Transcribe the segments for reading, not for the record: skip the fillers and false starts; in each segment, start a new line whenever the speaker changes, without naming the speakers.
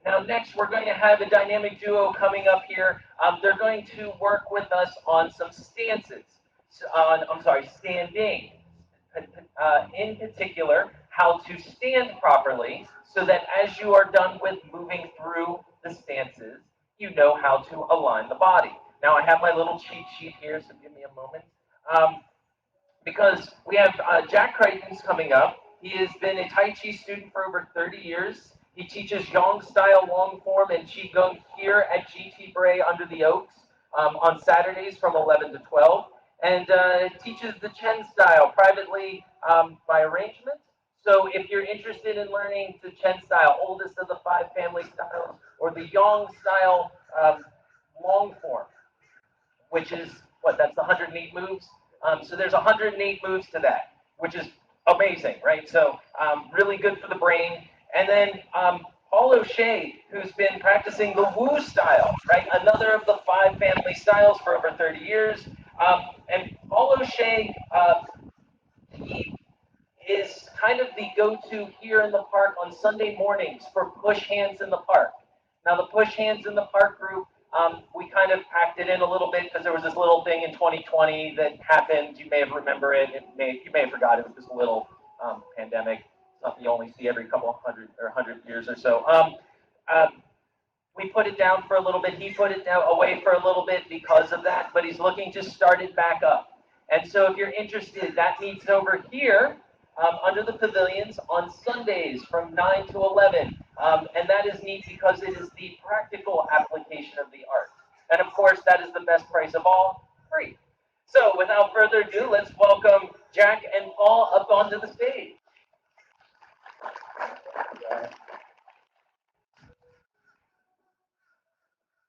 Now next we're going to have a dynamic duo coming up here. They're going to work with us on some stances, I'm sorry, standing. In particular, how to stand properly so that as you are done with moving through the stances, you know how to align the body. Now I have my little cheat sheet here, so give me a moment. Because we have Jack Crichton's coming up. He has been a Tai Chi student for over 30 years. He teaches Yang style long form and Qi Gong here at GT Bray under the Oaks on Saturdays from 11 to 12, and teaches the Chen style privately by arrangement. So if you're interested in learning the Chen style, oldest of the five family styles, or the Yang style long form, which is what, that's the 108 moves. So there's 108 moves to that, which is amazing, right? So really good for the brain. And then Paul O'Shea, who's been practicing the Wu style, right? Another of the five family styles for over 30 years. And Paul O'Shea, he is kind of the go-to here in the park on Sunday mornings for Push Hands in the Park. Now the Push Hands in the Park group, we kind of packed it in a little bit because there was this little thing in 2020 that happened. You may have remembered it. You may have forgot it was just a little pandemic. Something you only see every couple of hundred years or so. We put it down for a little bit. He put it down away for a little bit because of that, but he's looking to start it back up. And so if you're interested, that meets over here under the pavilions on Sundays from 9 to 11. And that is neat because it is the practical application of the art. And of course, that is the best price of all, free. So without further ado, let's welcome Jack and Paul up onto the stage.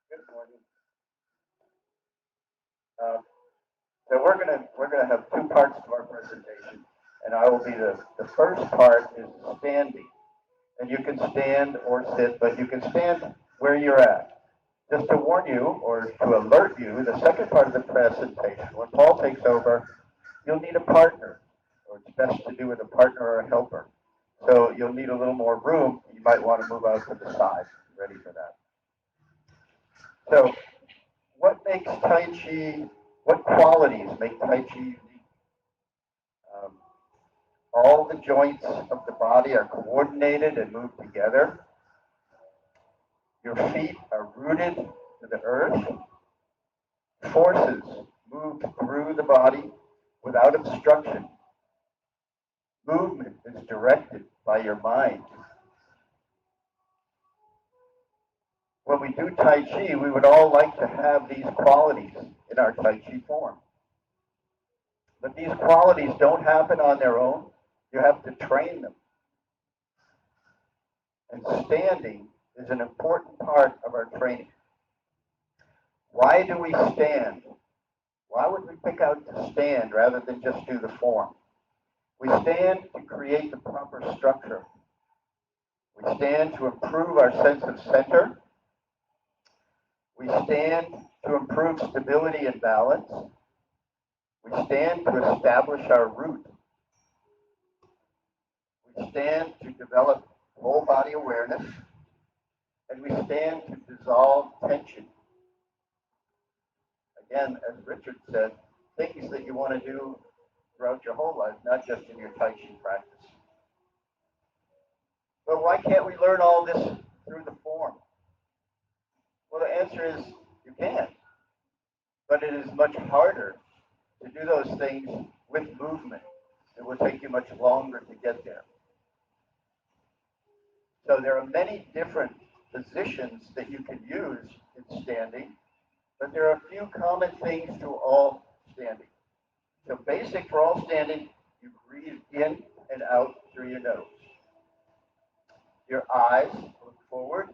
Good morning. So we're gonna have two parts to our presentation, and I will be the first part is standing, and you can stand or sit, but you can stand where you're at. Just to warn you or to alert you, the second part of the presentation, when Paul takes over, you'll need a partner, or it's best to do with a partner or a helper. So you'll need a little more room. You might want to move out to the side. Ready for that? So what makes Tai Chi, what qualities make Tai Chi unique? Um, all the joints of the body are coordinated and move together. Your feet are rooted to the earth. Forces move through the body without obstruction. Movement is directed by your mind. When we do Tai Chi, we would all like to have these qualities in our Tai Chi form. But these qualities don't happen on their own. You have to train them. And standing is an important part of our training. Why do we stand? Why would we pick out to stand rather than just do the form? We stand to create the proper structure. We stand to improve our sense of center. We stand to improve stability and balance. We stand to establish our root. We stand to develop whole body awareness. And we stand to dissolve tension. Again, as Richard said, things that you want to do throughout your whole life, not just in your Tai Chi practice. But why can't we learn all this through the form? Well, the answer is you can. But it is much harder to do those things with movement. It will take you much longer to get there. So there are many different positions that you can use in standing, but there are a few common things to all standing. So basic for all standing, you breathe in and out through your nose. Your eyes look forward,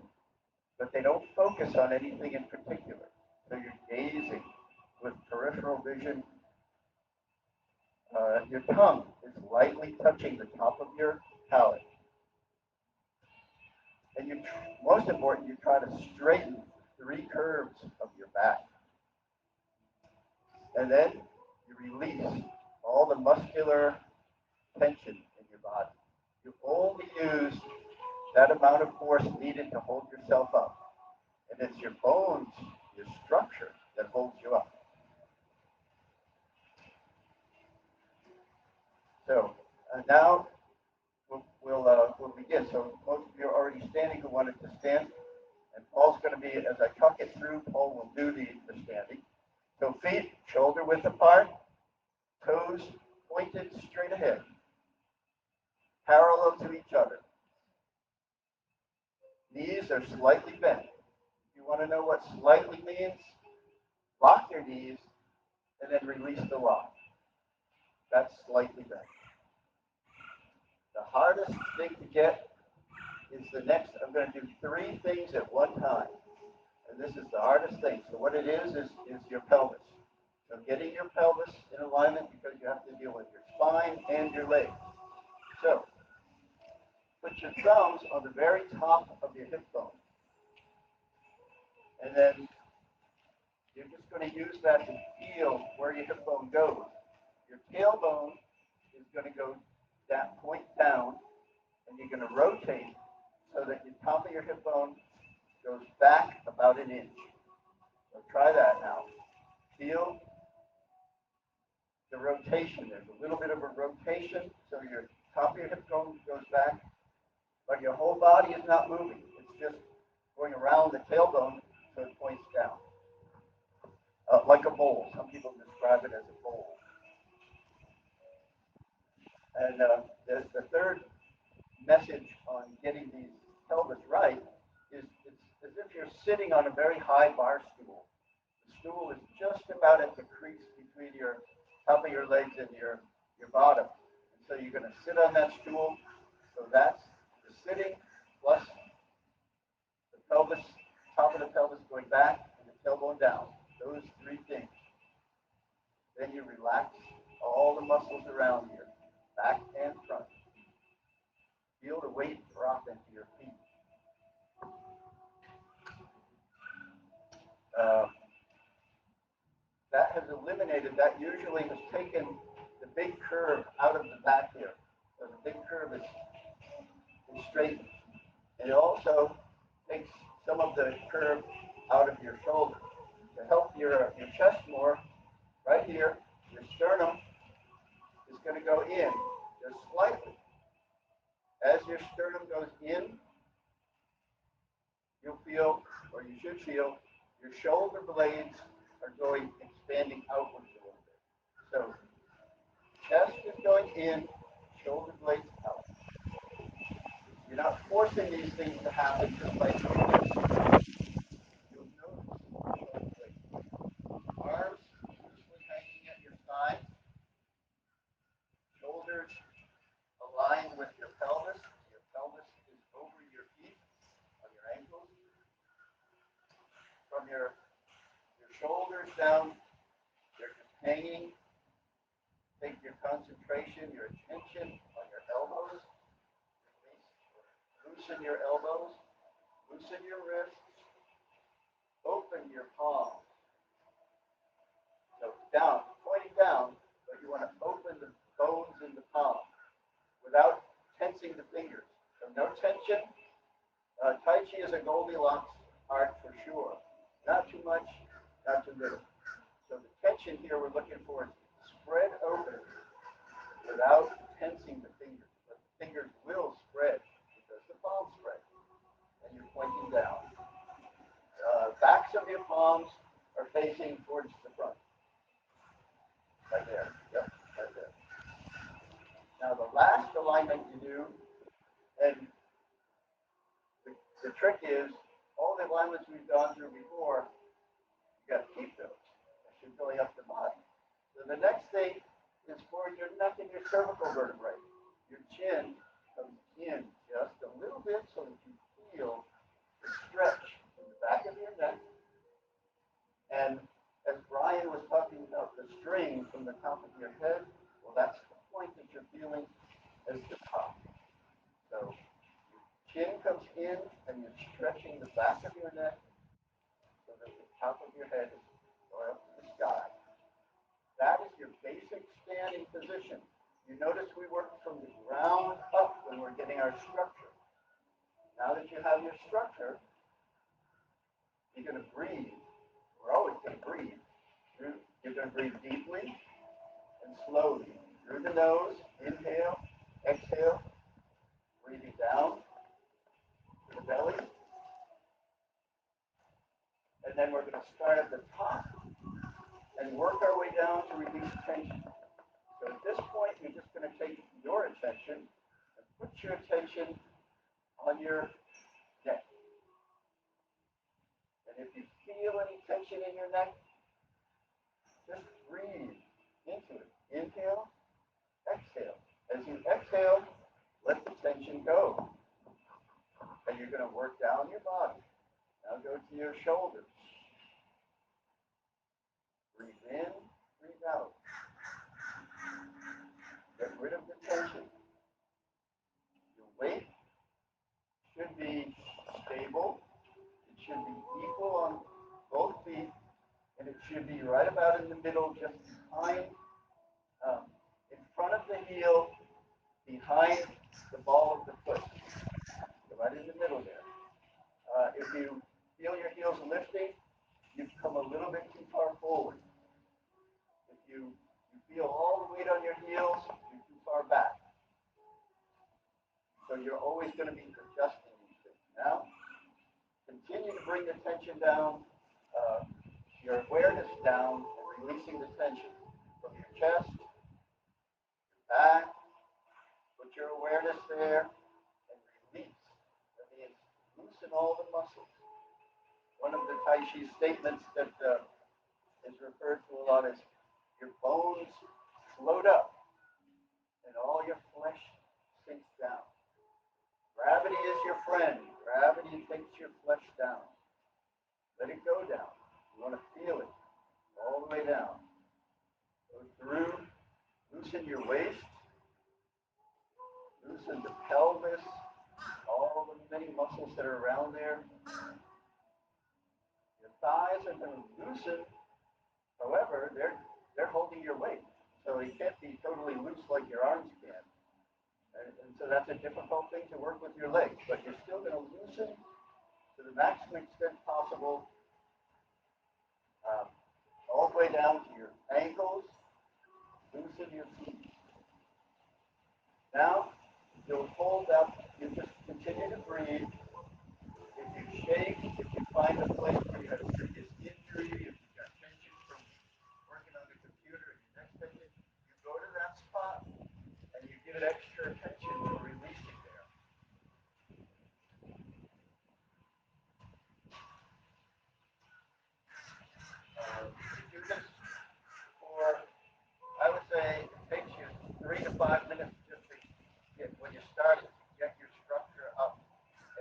but they don't focus on anything in particular. So you're gazing with peripheral vision. Your tongue is lightly touching the top of your palate. And most important, you try to straighten 3 curves of your back. And then you release all the muscular tension in your body. You only use that amount of force needed to hold yourself up. And it's your bones, your structure that holds you up. So now we'll begin. So most of you are already standing who wanted to stand. And Paul's going to be, as I talk it through, Paul will do the standing. So feet shoulder width apart, toes pointed straight ahead, parallel to each other. Knees are slightly bent. If you want to know what slightly means, lock your knees and then release the lock. That's slightly bent. The hardest thing to get is the next. I'm going to do 3 things at one time. And this is the hardest thing. So what it is your pelvis. So getting your pelvis in alignment because you have to deal with your spine and your legs. So put your thumbs on the very top of your hip bone. And then you're just going to use that to feel where your hip bone goes. Your tailbone is going to go that point down, and you're going to rotate so that the top of your hip bone goes back about an inch. So try that now. Feel the rotation. There's a little bit of a rotation, so your top of your hip bone goes back, but your whole body is not moving. It's just going around the tailbone so it points down. Like a bowl. Some people describe it as a bowl. And the third message on getting these pelvis right is it's as if you're sitting on a very high bar stool. The stool is just about at the crease between your top of your legs and your bottom. And so you're going to sit on that stool. So that's the sitting plus the pelvis, top of the pelvis going back and the tailbone down. Those 3 things. Then you relax all the muscles around here, back and front. Feel the weight drop into your feet. That has eliminated, that usually has taken the big curve out of the back here. So the big curve is straightened. And it also takes some of the curve out of your shoulder. To help your chest more, right here, your sternum is going to go in just slightly. As your sternum goes in, you'll feel, or you should feel, your shoulder blades are expanding outwards a little bit. So chest is going in, shoulder blades out. You're not forcing these things to happen just by doing this. You'll notice arms loosely hanging at your sides, shoulders aligned with your pelvis. Your pelvis is over your feet, on your ankles. From your shoulders down, they're just hanging. Take your concentration, your attention on your elbows. Loosen your elbows. Loosen your wrists. Open your palms. So down, pointing down, but you want to open the bones in the palm without tensing the fingers. So no tension. Tai Chi is a Goldilocks art for sure. Not too much, not too little. So the tension here we're looking for is spread open without tensing the fingers. But the fingers will spread because the palms spread. And you're pointing down. Backs of your palms are facing towards the front. Right there. Yep, right there. Now the last alignment you do, and the trick is, all the alignments we've gone through before, you got to keep those as you're going up the body. So the next thing is for your neck and your cervical vertebrae. Your chin comes in just a little bit so that you feel the stretch in the back of your neck. And as Brian was talking about the string from the top of your head, well, that's the point that you're feeling as the top. So chin comes in and you're stretching the back of your neck so that the top of your head is going up to the sky. That is your basic standing position. You notice we work from the ground up when we're getting our structure. Now that you have your structure, you're going to breathe. We're always going to breathe. You're going to breathe deeply and slowly. Through the nose, inhale, exhale, breathing down to the belly. And then we're going to start at the top and work our way down to release tension. So at this point, you're just going to take your attention and put your attention on your neck. And if you feel any tension in your neck, just breathe into it. Inhale, exhale. As you exhale, let the tension go. And you're going to work down your body. Now go to your shoulders. Breathe in, breathe out. Get rid of the tension. Your weight should be stable. It should be equal on both feet. And it should be right about in the middle, just behind, in front of the heel, behind the ball of the foot. So right in the middle there. If you feel your heels lifting, you've come a little bit too far forward. If you feel all the weight on your heels, you're too far back. So you're always going to be adjusting these things. Now, continue to bring the tension down, your awareness down, and releasing the tension from your chest, your back. Put your awareness there and release. That means loosen all the muscles. One of the Tai Chi statements that is referred to a lot as your bones float up and all your flesh sinks down. Gravity is your friend. Gravity takes your flesh down. Let it go down. You want to feel it all the way down. Go through, loosen your waist, loosen the pelvis, all the many muscles that are around there. Your thighs are going to loosen. However, they're holding your weight. So they can't be totally loose like your arms can. And so that's a difficult thing to work with your legs. But you're still going to loosen to the maximum extent possible, all the way down to your ankles. Loosen your feet. Now, you'll hold up. You just continue to breathe. If you shake, if you find a place where you had a previous injury, if you've got tension from working on the computer and your neck tension, you go to that spot and you give it extra attention to releasing there. You do this for, I would say, it takes you 3 to 5 minutes just to get, when you start, get your structure up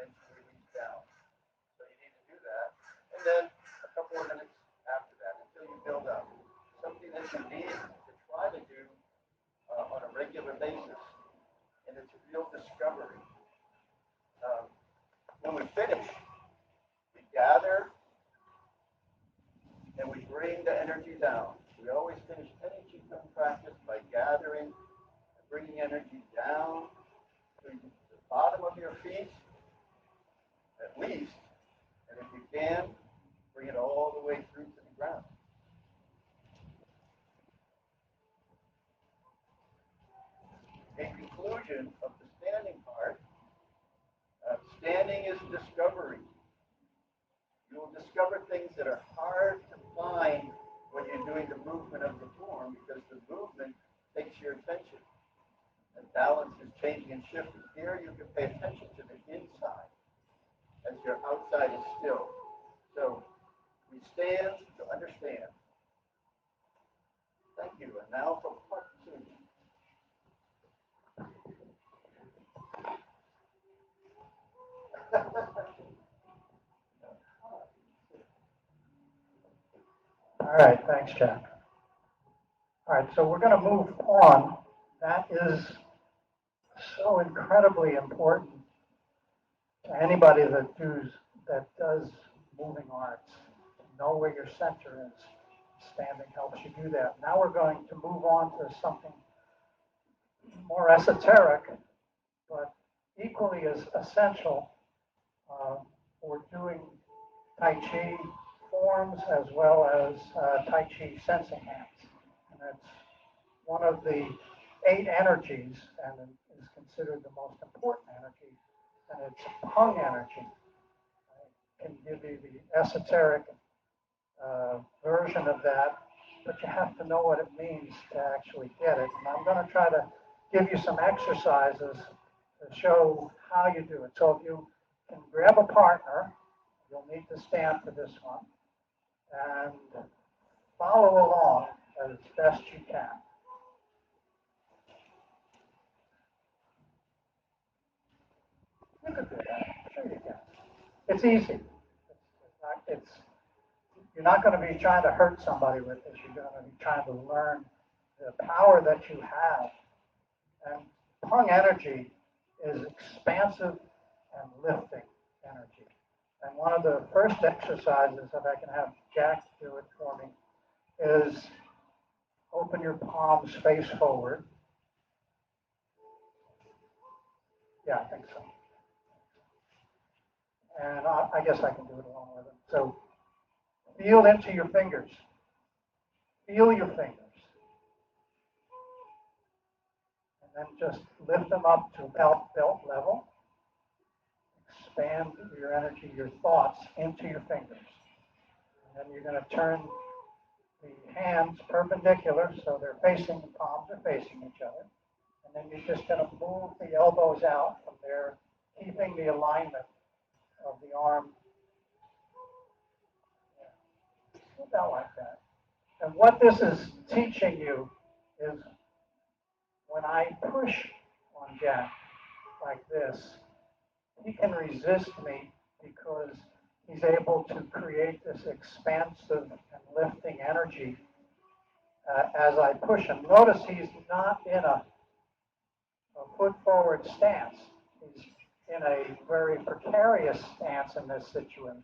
and to release down. So you need to do that. And then a couple of minutes after that until you build up. Something that you need to try to do on a regular basis. And it's a real discovery. When we finish, we gather and we bring the energy down. We always finish any Qi Gong practice by gathering and bringing energy down to the bottom of your feet, at least. And if you can, bring it all the way through to the ground. In conclusion of the standing part, standing is discovery. You will discover things that are hard to find when you're doing the movement of the form because the movement takes your attention. And balance is changing and shifting. Here you can pay attention to the inside as your outside is still. So we stand to understand. Thank you. And now for part 2.
All right, thanks, Jack. All right, so we're going to move on. That is so incredibly important to anybody that does moving arts. Know where your center is. Standing helps you do that. Now we're going to move on to something more esoteric, but equally as essential for doing Tai Chi forms as well as Tai Chi sensing hands. And that's one of the 8 energies and is considered the most important energy. And it's Peng energy. I can give you the esoteric version of that, but you have to know what it means to actually get it. And I'm going to try to give you some exercises to show how you do it. So if you can grab a partner, you'll need to stand for this one, and follow along as best you can. You can do that. Sure you can. It's easy. You're not going to be trying to hurt somebody with this. You're going to be trying to learn the power that you have. And Peng energy is expansive and lifting energy. And one of the first exercises, if I can have Jack do it for me, is open your palms face forward. Yeah, I think so. And I guess I can do it along with him. So feel into your fingers. Feel your fingers. And then just lift them up to belt level. Expand your energy, your thoughts into your fingers. And then you're going to turn the hands perpendicular so they're facing, the palms are facing each other. And then you're just going to move the elbows out from there, keeping the alignment of the arm. Yeah. About like that. And what this is teaching you is when I push on Jack like this, he can resist me because he's able to create this expansive and lifting energy as I push him. Notice he's not in a foot forward stance. He's in a very precarious stance in this situation.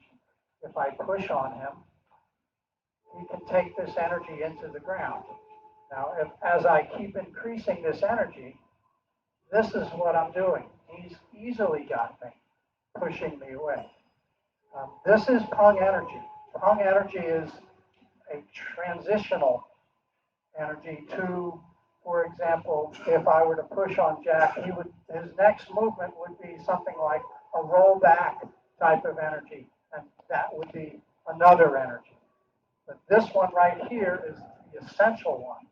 If I push on him, he can take this energy into the ground. Now, as I keep increasing this energy, this is what I'm doing. He's easily got me, pushing me away. This is Peng energy. Peng energy is a transitional energy to, for example, if I were to push on Jack, his next movement would be something like a roll back type of energy, and that would be another energy. But this one right here is the essential one,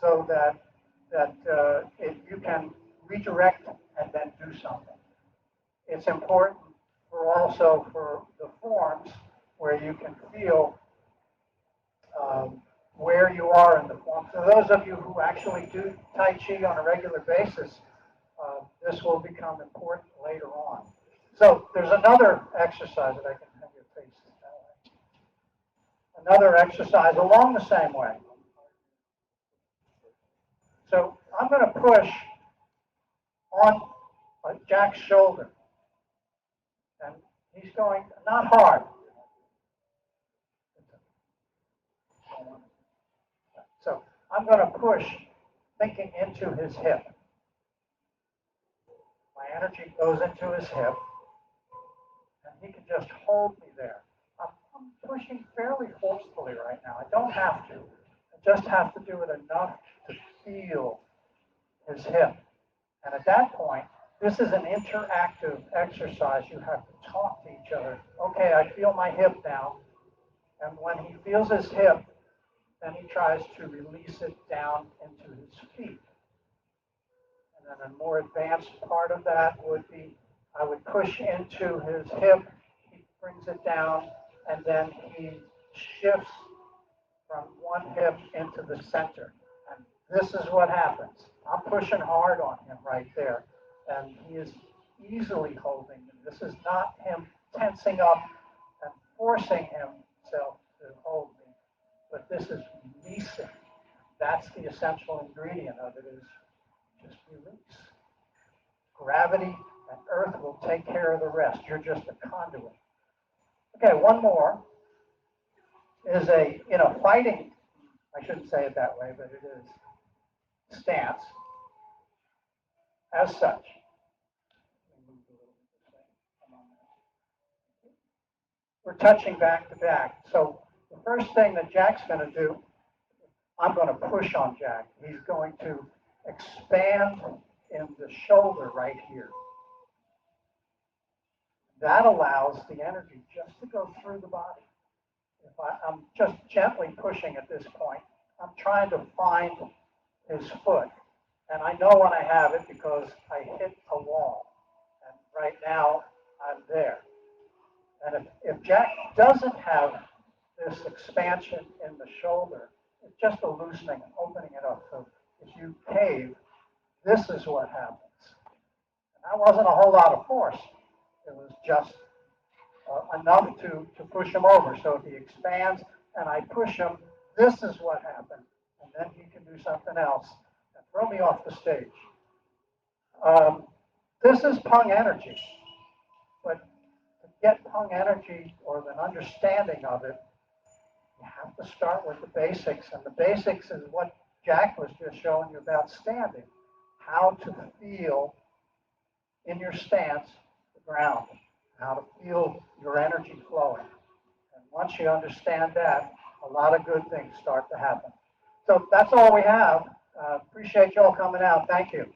so that you can redirect and then do something. It's important also for the forms where you can feel where you are in the form. For those of you who actually do Tai Chi on a regular basis, this will become important later on. So there's another exercise that I can have your face that way. Another exercise along the same way. So I'm going to push on Jack's shoulder. And he's going not hard. So I'm going to push, thinking into his hip. My energy goes into his hip, and he can just hold me there. I'm pushing fairly forcefully right now. I don't have to. I just have to do it enough to feel his hip. And at that point, this is an interactive exercise. You have to talk to each other. Okay, I feel my hip now. And when he feels his hip, then he tries to release it down into his feet. And then a more advanced part of that would be, I would push into his hip, he brings it down, and then he shifts from one hip into the center. And this is what happens. I'm pushing hard on him right there, and he is easily holding me. This is not him tensing up and forcing himself to hold me, but this is releasing. That's the essential ingredient of it, is just release. Gravity and earth will take care of the rest. You're just a conduit. Okay, one more is in a fighting, I shouldn't say it that way, but it is, stance. As such, come on. we're touching back to back. So the first thing that Jack's going to do, I'm going to push on Jack. He's going to expand in the shoulder right here. That allows the energy just to go through the body. If I'm just gently pushing at this point, I'm trying to find his foot. And I know when I have it because I hit a wall. And right now, I'm there. And if Jack doesn't have this expansion in the shoulder, it's just a loosening and opening it up. So if you cave, this is what happens. And that wasn't a whole lot of force. It was just enough to push him over. So if he expands and I push him, this is what happened. And then he can do something else and throw me off the stage. This is Peng energy. But to get Peng energy or an understanding of it, you have to start with the basics. And the basics is what Jack was just showing you about standing. How to feel in your stance the ground. How to feel your energy flowing. And once you understand that, a lot of good things start to happen. So that's all we have. Appreciate you all coming out. Thank you.